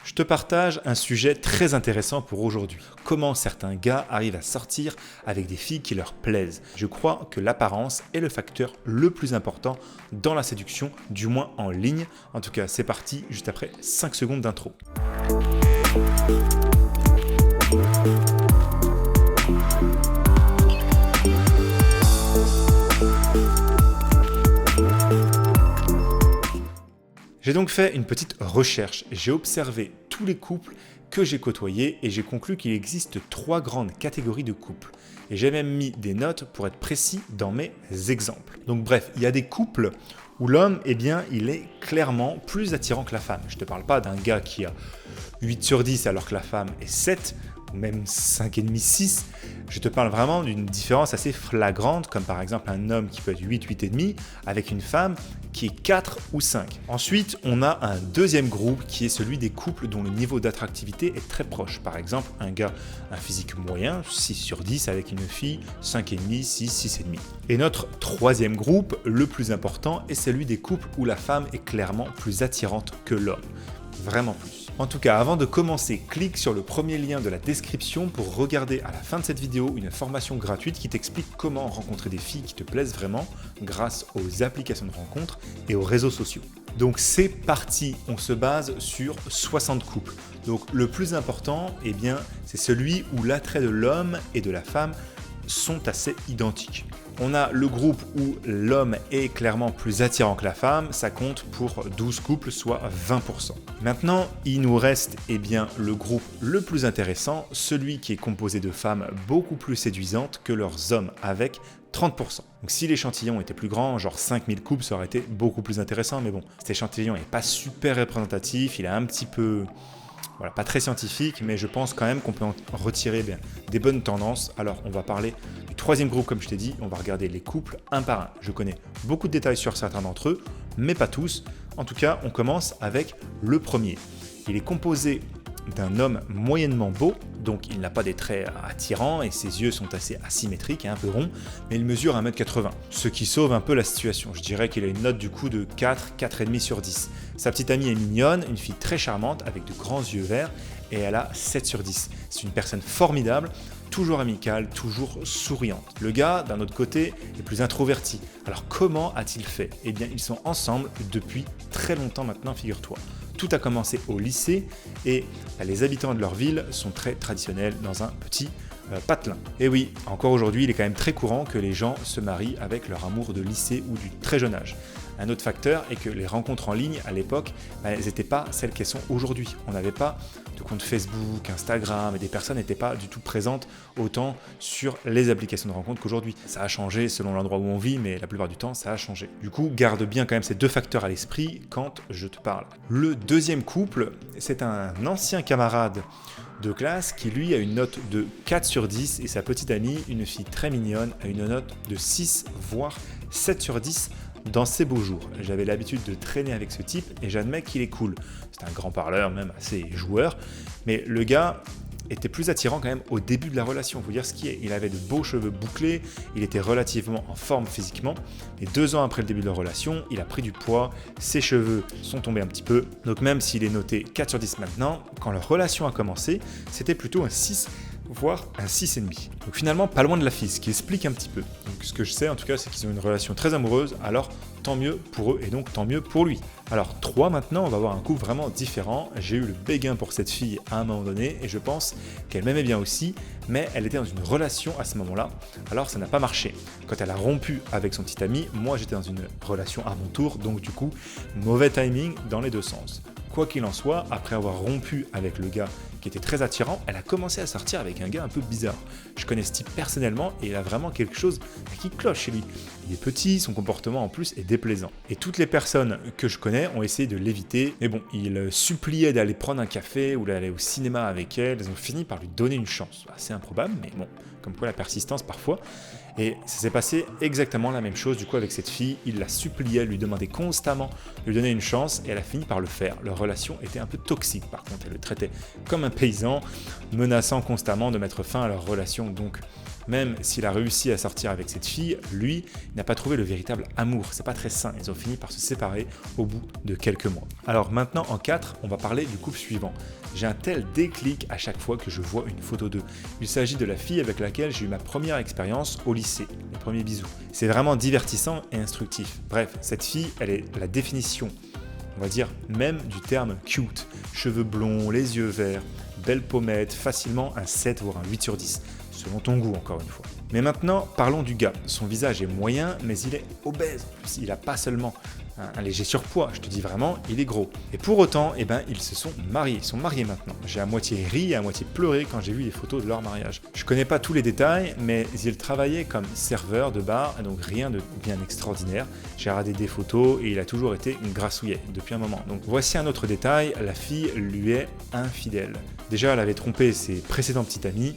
Je te partage un sujet très intéressant pour aujourd'hui. Comment certains gars arrivent à sortir avec des filles qui leur plaisent. Je crois que l'apparence est le facteur le plus important dans la séduction, du moins en ligne. En tout cas, c'est parti juste après 5 secondes d'intro. J'ai donc fait une petite recherche, j'ai observé tous les couples que j'ai côtoyés et j'ai conclu qu'il existe 3 grandes catégories de couples. Et j'ai même mis des notes pour être précis dans mes exemples. Donc bref, il y a des couples où l'homme, il est clairement plus attirant que la femme. Je ne te parle pas d'un gars qui a 8 sur 10 alors que la femme est 7, ou même 5,5, 6. Je te parle vraiment d'une différence assez flagrante, comme par exemple un homme qui peut être 8, 8,5, avec une femme qui est 4 ou 5. Ensuite, on a un deuxième groupe qui est celui des couples dont le niveau d'attractivité est très proche. Par exemple, un gars, un physique moyen, 6 sur 10, avec une fille, 5,5, 6, 6,5. Et notre troisième groupe, le plus important, est celui des couples où la femme est clairement plus attirante que l'homme. Vraiment plus. En tout cas, avant de commencer, clique sur le premier lien de la description pour regarder à la fin de cette vidéo une formation gratuite qui t'explique comment rencontrer des filles qui te plaisent vraiment grâce aux applications de rencontres et aux réseaux sociaux. Donc c'est parti, on se base sur 60 couples. Donc le plus important, c'est celui où l'attrait de l'homme et de la femme sont assez identiques. On a le groupe où l'homme est clairement plus attirant que la femme, ça compte pour 12 couples, soit 20%. Maintenant, il nous reste le groupe le plus intéressant, celui qui est composé de femmes beaucoup plus séduisantes que leurs hommes, avec 30%. Donc si l'échantillon était plus grand, genre 5000 couples, ça aurait été beaucoup plus intéressant, mais bon, cet échantillon n'est pas super représentatif, il est un petit peu... pas très scientifique, mais je pense quand même qu'on peut en retirer des bonnes tendances. Alors, on va parler du troisième groupe, comme je t'ai dit, on va regarder les couples un par un. Je connais beaucoup de détails sur certains d'entre eux, mais pas tous. En tout cas, on commence avec le premier. Il est composé d'un homme moyennement beau, donc il n'a pas des traits attirants et ses yeux sont assez asymétriques et un peu ronds, mais il mesure 1m80, ce qui sauve un peu la situation. Je dirais qu'il a une note du coup de 4, 4,5 sur 10. Sa petite amie est mignonne, une fille très charmante avec de grands yeux verts et elle a 7 sur 10. C'est une personne formidable, toujours amicale, toujours souriante. Le gars, d'un autre côté, est plus introverti. Alors comment a-t-il fait ? Ils sont ensemble depuis très longtemps maintenant, figure-toi. Tout a commencé au lycée et les habitants de leur ville sont très traditionnels dans un petit patelin. Et oui, encore aujourd'hui, il est quand même très courant que les gens se marient avec leur amour de lycée ou du très jeune âge. Un autre facteur est que les rencontres en ligne à l'époque, elles n'étaient pas celles qu'elles sont aujourd'hui. On n'avait pas de compte Facebook, Instagram, et des personnes n'étaient pas du tout présentes autant sur les applications de rencontres qu'aujourd'hui. Ça a changé selon l'endroit où on vit, mais la plupart du temps, ça a changé. Du coup, garde bien quand même ces deux facteurs à l'esprit quand je te parle. Le deuxième couple, c'est un ancien camarade de classe qui lui a une note de 4 sur 10 et sa petite amie, une fille très mignonne, a une note de 6 voire 7 sur 10 dans ses beaux jours. J'avais l'habitude de traîner avec ce type et j'admets qu'il est cool. C'est un grand parleur, même assez joueur, mais le gars était plus attirant quand même au début de la relation. Il faut dire ce qui est. Il avait de beaux cheveux bouclés, il était relativement en forme physiquement, et 2 ans après le début de la relation, il a pris du poids, ses cheveux sont tombés un petit peu. Donc même s'il est noté 4 sur 10 maintenant, quand leur relation a commencé, c'était plutôt un 6 voire un 6,5. Donc finalement pas loin de la fille, ce qui explique un petit peu. Donc ce que je sais en tout cas, c'est qu'ils ont une relation très amoureuse, alors tant mieux pour eux et donc tant mieux pour lui. Alors 3 maintenant, on va voir un couple vraiment différent. J'ai eu le béguin pour cette fille à un moment donné et je pense qu'elle m'aimait bien aussi, mais elle était dans une relation à ce moment-là, alors ça n'a pas marché. Quand elle a rompu avec son petit ami, moi j'étais dans une relation à mon tour, donc du coup, mauvais timing dans les deux sens. Quoi qu'il en soit, après avoir rompu avec le gars qui était très attirant, elle a commencé à sortir avec un gars un peu bizarre. Je connais ce type personnellement et il a vraiment quelque chose qui cloche chez lui. Il est petit, son comportement en plus est déplaisant. Et toutes les personnes que je connais ont essayé de l'éviter, mais bon, il suppliait d'aller prendre un café ou d'aller au cinéma avec elle, elles ont fini par lui donner une chance. C'est improbable, mais bon, comme quoi la persistance parfois. Et ça s'est passé exactement la même chose du coup avec cette fille, il la suppliait, lui demandait constamment de lui donner une chance et elle a fini par le faire. Leur relation était un peu toxique par contre, elle le traitait comme un paysan, menaçant constamment de mettre fin à leur relation. Donc Même s'il a réussi à sortir avec cette fille, lui, il n'a pas trouvé le véritable amour. C'est pas très sain. Ils ont fini par se séparer au bout de quelques mois. Alors maintenant, en 4, on va parler du couple suivant. J'ai un tel déclic à chaque fois que je vois une photo d'eux. Il s'agit de la fille avec laquelle j'ai eu ma première expérience au lycée, les premiers bisous. C'est vraiment divertissant et instructif. Bref, cette fille, elle est la définition, on va dire même du terme cute. Cheveux blonds, les yeux verts, belle pommette, facilement un 7 voire un 8 sur 10. Selon ton goût encore une fois. Mais maintenant, parlons du gars. Son visage est moyen, mais il est obèse. Il n'a pas seulement un léger surpoids, je te dis vraiment, il est gros. Et pour autant, ils se sont mariés. Ils sont mariés maintenant. J'ai à moitié ri et à moitié pleuré quand j'ai vu les photos de leur mariage. Je connais pas tous les détails, mais ils travaillaient comme serveur de bar, donc rien de bien extraordinaire. J'ai regardé des photos et il a toujours été une grassouillet depuis un moment. Donc voici un autre détail, la fille lui est infidèle. Déjà, elle avait trompé ses précédents petits amis.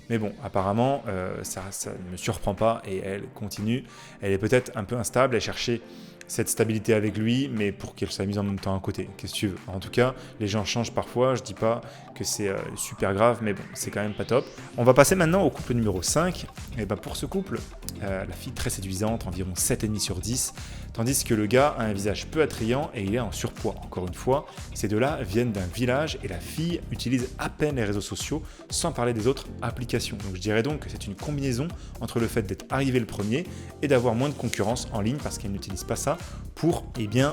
Mais bon, apparemment, ça ne me surprend pas et elle continue. Elle est peut-être un peu instable, elle cherchait cette stabilité avec lui, mais pour qu'elle s'amuse en même temps à côté. Qu'est-ce que tu veux? En tout cas, les gens changent parfois, je dis pas que c'est super grave, mais bon, c'est quand même pas top. On va passer maintenant au couple numéro 5. Et pour ce couple, la fille très séduisante, environ 7,5 sur 10, tandis que le gars a un visage peu attrayant et il est en surpoids. Encore une fois, ces deux-là viennent d'un village et la fille utilise à peine les réseaux sociaux, sans parler des autres applications. Donc je dirais donc que c'est une combinaison entre le fait d'être arrivé le premier et d'avoir moins de concurrence en ligne parce qu'elle n'utilise pas ça pour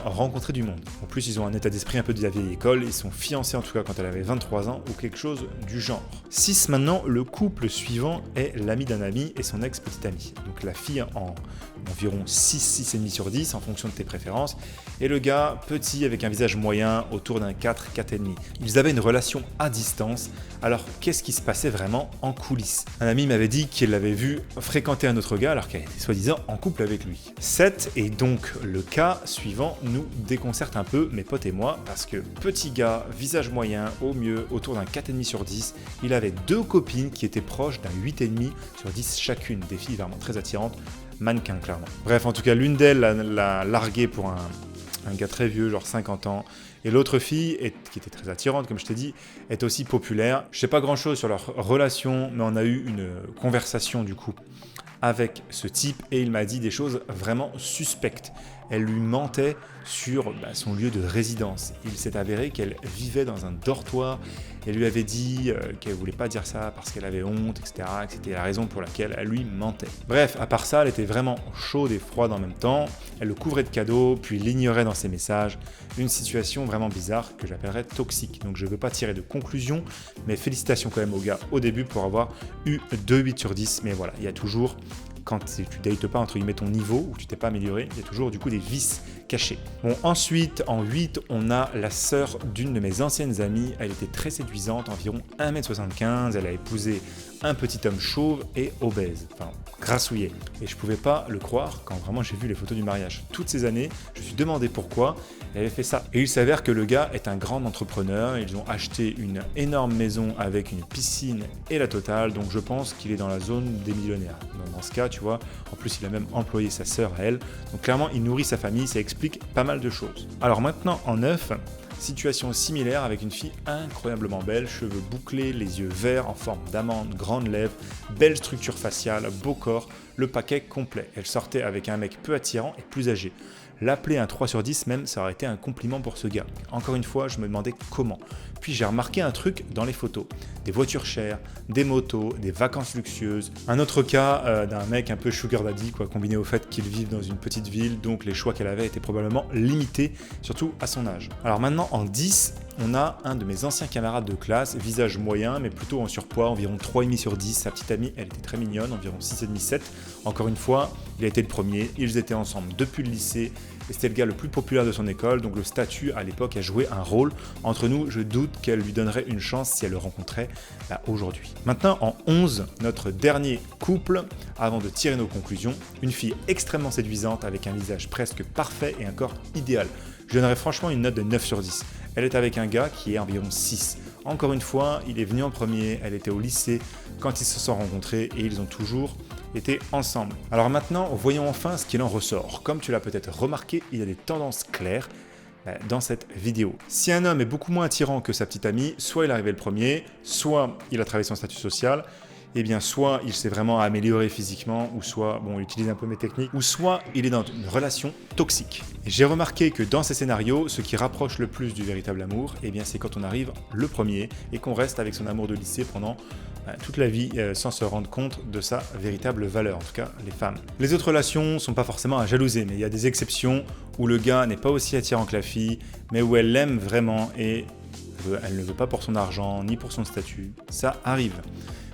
rencontrer du monde. En plus, ils ont un état d'esprit un peu de la vieille école, ils sont fiancés en tout cas quand elle avait 23 ans ou quelque chose du genre. 6 maintenant, le couple suivant est l'ami d'un ami et son ex-petite amie. Donc la fille en environ 6,5 sur 10 en fonction de tes préférences et le gars petit avec un visage moyen autour d'un 4, 4,5. Ils avaient une relation à distance. Alors qu'est-ce qui se passait vraiment en coulisses? Un ami m'avait dit qu'il l'avait vu fréquenter un autre gars alors qu'elle était soi-disant en couple avec lui. 7 et donc le cas suivant nous déconcerte un peu, mes potes et moi, parce que petit gars, visage moyen, au mieux, autour d'un 4,5 sur 10, il avait 2 copines qui étaient proches d'un 8,5 sur 10 chacune, des filles vraiment très attirantes, mannequin clairement. Bref, en tout cas, l'une d'elles l'a largué pour un gars très vieux, genre 50 ans, et l'autre fille, qui était très attirante, comme je t'ai dit, est aussi populaire. Je sais pas grand-chose sur leur relation, mais on a eu une conversation du coup avec ce type et il m'a dit des choses vraiment suspectes. Elle lui mentait sur son lieu de résidence. Il s'est avéré qu'elle vivait dans un dortoir. Elle lui avait dit qu'elle voulait pas dire ça parce qu'elle avait honte, etc. Et que c'était la raison pour laquelle elle lui mentait. Bref, à part ça, elle était vraiment chaude et froide en même temps. Elle le couvrait de cadeaux, puis l'ignorait dans ses messages. Une situation vraiment bizarre que j'appellerais toxique. Donc je ne veux pas tirer de conclusion, mais félicitations quand même au gars au début pour avoir eu 2 8 sur 10. Mais voilà, il y a toujours, quand tu dates pas entre guillemets ton niveau ou tu t'es pas amélioré, il y a toujours du coup des vices cachés. Bon, ensuite en 8, on a la sœur d'une de mes anciennes amies. Elle était très séduisante, environ 1m75. Elle a épousé un petit homme chauve et obèse, enfin grassouillet. Et je pouvais pas le croire quand vraiment j'ai vu les photos du mariage. Toutes ces années, je me suis demandé pourquoi elle avait fait ça. Et il s'avère que le gars est un grand entrepreneur. Ils ont acheté une énorme maison avec une piscine et la totale. Donc je pense qu'il est dans la zone des millionnaires. Dans ce cas, tu vois, en plus il a même employé sa sœur à elle. Donc clairement, il nourrit sa famille, ça explique pas mal de choses. Alors maintenant, en 9, situation similaire avec une fille incroyablement belle, cheveux bouclés, les yeux verts en forme d'amande, grandes lèvres, belle structure faciale, beau corps, le paquet complet. Elle sortait avec un mec peu attirant et plus âgé. L'appeler un 3 sur 10 même, ça aurait été un compliment pour ce gars. Encore une fois, je me demandais comment. Puis j'ai remarqué un truc dans les photos. Des voitures chères, des motos, des vacances luxueuses. Un autre cas d'un mec un peu sugar daddy, combiné au fait qu'il vive dans une petite ville, donc les choix qu'elle avait étaient probablement limités, surtout à son âge. Alors maintenant, en 10, on a un de mes anciens camarades de classe, visage moyen, mais plutôt en surpoids, environ 3,5 sur 10. Sa petite amie, elle était très mignonne, environ 6,5, 7. Encore une fois, il a été le premier, ils étaient ensemble depuis le lycée, et c'était le gars le plus populaire de son école, donc le statut à l'époque a joué un rôle. Entre nous, je doute qu'elle lui donnerait une chance si elle le rencontrait aujourd'hui. Maintenant, en 11, notre dernier couple, avant de tirer nos conclusions, une fille extrêmement séduisante avec un visage presque parfait et un corps idéal. Je donnerais franchement une note de 9 sur 10. Elle est avec un gars qui est environ 6. Encore une fois, il est venu en premier, elle était au lycée quand ils se sont rencontrés et ils ont toujours été ensemble. Alors maintenant, voyons enfin ce qu'il en ressort. Comme tu l'as peut-être remarqué, il y a des tendances claires dans cette vidéo. Si un homme est beaucoup moins attirant que sa petite amie, soit il est arrivé le premier, soit il a travaillé son statut social, eh bien soit il s'est vraiment amélioré physiquement, ou soit, bon, il utilise un peu mes techniques, ou soit il est dans une relation toxique. Et j'ai remarqué que dans ces scénarios, ce qui rapproche le plus du véritable amour, eh bien c'est quand on arrive le premier et qu'on reste avec son amour de lycée pendant toute la vie sans se rendre compte de sa véritable valeur, en tout cas les femmes. Les autres relations sont pas forcément à jalouser, mais il y a des exceptions où le gars n'est pas aussi attirant que la fille, mais où elle l'aime vraiment et elle ne veut pas pour son argent ni pour son statut. Ça arrive.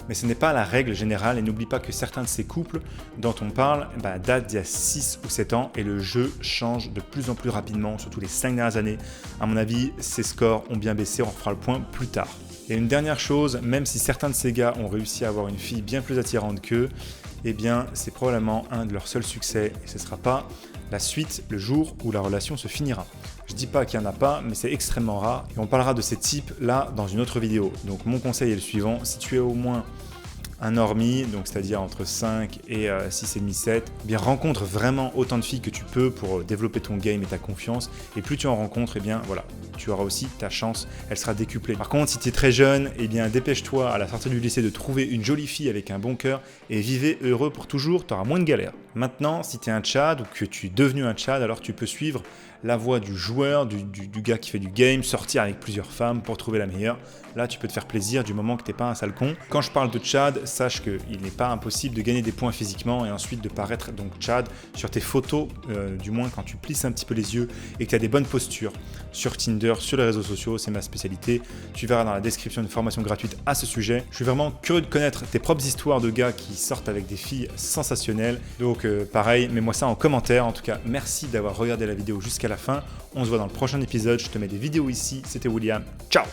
Mais ce n'est pas la règle générale et n'oublie pas que certains de ces couples dont on parle datent d'il y a 6 ou 7 ans et le jeu change de plus en plus rapidement, surtout les 5 dernières années. À mon avis, ces scores ont bien baissé, on fera le point plus tard. Et une dernière chose, même si certains de ces gars ont réussi à avoir une fille bien plus attirante qu'eux, eh bien c'est probablement un de leurs seuls succès et ce ne sera pas la suite le jour où la relation se finira. Je dis pas qu'il n'y en a pas, mais c'est extrêmement rare et on parlera de ces types là dans une autre vidéo. Donc mon conseil est le suivant, si tu es au moins un normie, donc c'est-à-dire entre 5 et 6,5, 7, eh bien rencontre vraiment autant de filles que tu peux pour développer ton game et ta confiance. Et plus tu en rencontres, eh bien voilà, tu auras aussi ta chance, elle sera décuplée. Par contre, si tu es très jeune, eh bien dépêche-toi à la sortie du lycée de trouver une jolie fille avec un bon cœur et vivez heureux pour toujours, tu auras moins de galères. Maintenant, si tu es un Tchad ou que tu es devenu un Tchad, alors tu peux suivre la voie du joueur, du gars qui fait du game, sortir avec plusieurs femmes pour trouver la meilleure. Là, tu peux te faire plaisir du moment que t'es pas un sale con. Quand je parle de Tchad, sache qu'il n'est pas impossible de gagner des points physiquement et ensuite de paraître donc Tchad sur tes photos, du moins quand tu plisses un petit peu les yeux et que tu as des bonnes postures. Sur Tinder, sur les réseaux sociaux, c'est ma spécialité. Tu verras dans la description une formation gratuite à ce sujet. Je suis vraiment curieux de connaître tes propres histoires de gars qui sortent avec des filles sensationnelles. Donc pareil, mets-moi ça en commentaire. En tout cas, merci d'avoir regardé la vidéo jusqu'à la fin. On se voit dans le prochain épisode. Je te mets des vidéos ici. C'était William. Ciao!